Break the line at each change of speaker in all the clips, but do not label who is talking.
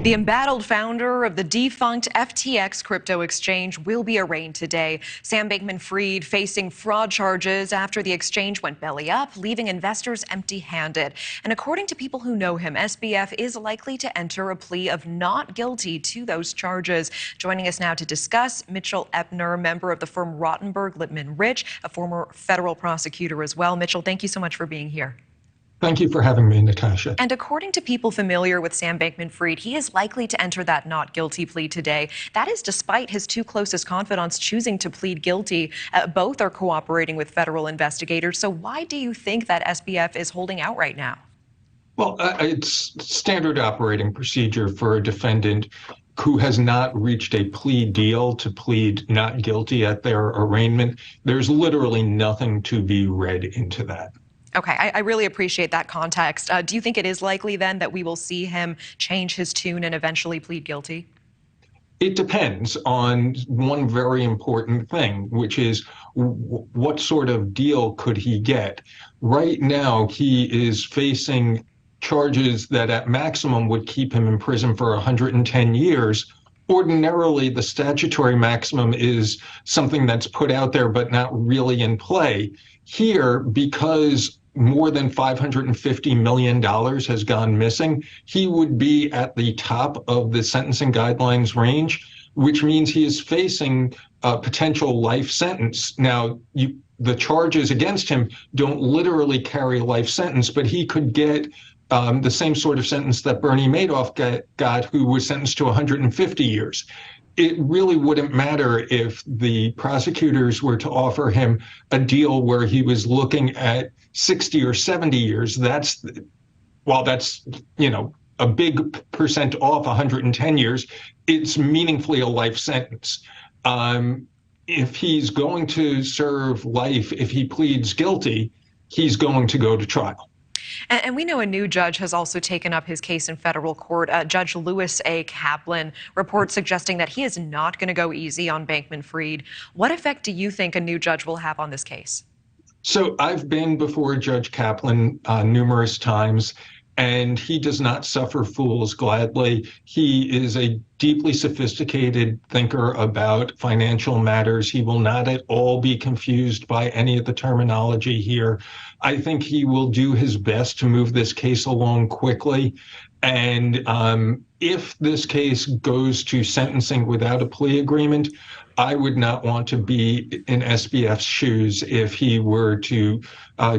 The embattled founder of the defunct FTX crypto exchange will be arraigned today. Sam Bankman-Fried facing fraud charges after the exchange went belly up, leaving investors empty-handed. And according to people who know him, SBF is likely to enter a plea of not guilty to those charges. Joining us now to discuss, Mitchell Epner, member of the firm Rottenberg, Lippman Rich, a former federal prosecutor as well. Mitchell, thank you so much for being here.
Thank you for having me, Natasha.
And according to people familiar with Sam Bankman-Fried, he is likely to enter that not guilty plea today. That is despite his two closest confidants choosing to plead guilty. Both are cooperating with federal investigators. So why do you think that SBF is holding out right now?
Well, it's standard operating procedure for a defendant who has not reached a plea deal to plead not guilty at their arraignment. There's literally nothing to be read into that.
Okay, I really appreciate that context. Do you think it is likely then that we will see him change his tune and eventually plead guilty?
It depends on one very important thing, which is what sort of deal could he get? Right now, he is facing charges that at maximum would keep him in prison for 110 years. Ordinarily, the statutory maximum is something that's put out there but not really in play. Here, because more than $550 million has gone missing, he would be at the top of the sentencing guidelines range, which means he is facing a potential life sentence. Now, the charges against him don't literally carry a life sentence, but he could get the same sort of sentence that Bernie Madoff got, who was sentenced to 150 years. It really wouldn't matter if the prosecutors were to offer him a deal where he was looking at 60 or 70 years. While that's, a big percent off 110 years, it's meaningfully a life sentence. If he's going to serve life, if he pleads guilty, he's going to go to trial.
And we know a new judge has also taken up his case in federal court. Judge Lewis A. Kaplan reports suggesting that he is not going to go easy on Bankman-Fried. What effect do you think a new judge will have on this case?
So I've been before Judge Kaplan numerous times, and he does not suffer fools gladly. He is a deeply sophisticated thinker about financial matters. He will not at all be confused by any of the terminology here. I think he will do his best to move this case along quickly. And if this case goes to sentencing without a plea agreement, I would not want to be in SBF's shoes if he were to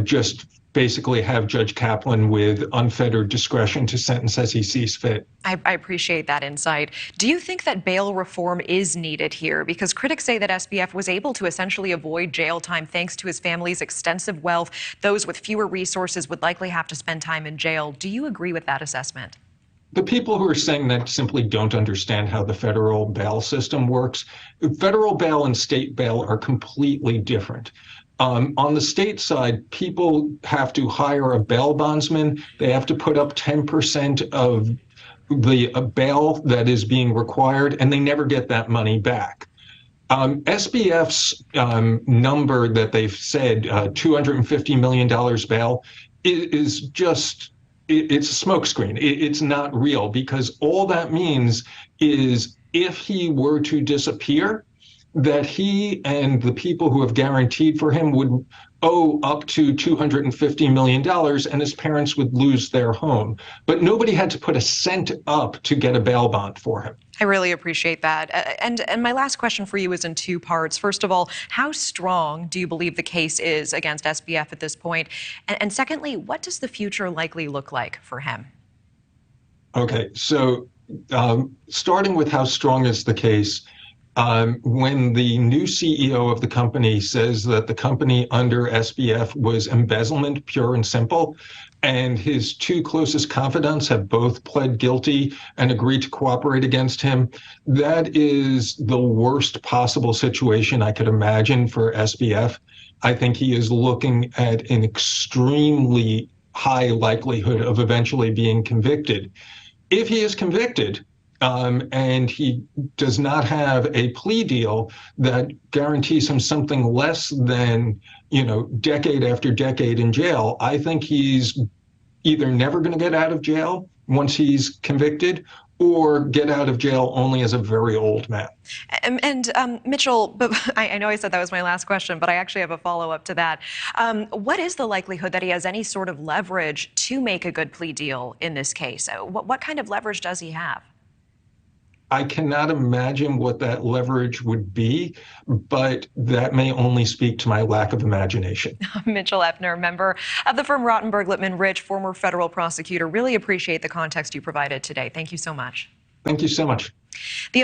just basically have Judge Kaplan with unfettered discretion to sentence as he sees fit.
I appreciate that insight. Do you think that bail reform is needed here? Because critics say that SBF was able to essentially avoid jail time thanks to his family's extensive wealth. Those with fewer resources would likely have to spend time in jail. Do you agree with that assessment?
The people who are saying that simply don't understand how the federal bail system works. Federal bail and state bail are completely different. On the state side, people have to hire a bail bondsman. They have to put up 10% of the bail that is being required, and they never get that money back. SBF's number that they've said, $250 million bail, is just, it's a smokescreen. It's not real, because all that means is if he were to disappear, that he and the people who have guaranteed for him would owe up to $250 million, and his parents would lose their home. But nobody had to put a cent up to get a bail bond for him.
I really appreciate that. And my last question for you is in two parts. First of all, how strong do you believe the case is against SBF at this point? And secondly, what does the future likely look like for him?
Okay, so starting with how strong is the case, when the new CEO of the company says that the company under SBF was embezzlement, pure and simple, and his two closest confidants have both pled guilty and agreed to cooperate against him, that is the worst possible situation I could imagine for SBF. I think he is looking at an extremely high likelihood of eventually being convicted. If he is convicted, and he does not have a plea deal that guarantees him something less than, decade after decade in jail, I think he's either never going to get out of jail once he's convicted, or get out of jail only as a very old man.
Mitchell, but I know I said that was my last question, but I actually have a follow-up to that. What is the likelihood that he has any sort of leverage to make a good plea deal in this case? What kind of leverage does he have?
I cannot imagine what that leverage would be, but that may only speak to my lack of imagination.
Mitchell Epner, member of the firm Rottenberg, Lippman Rich, former federal prosecutor. Really appreciate the context you provided today. Thank you so much.
Thank you so much.
The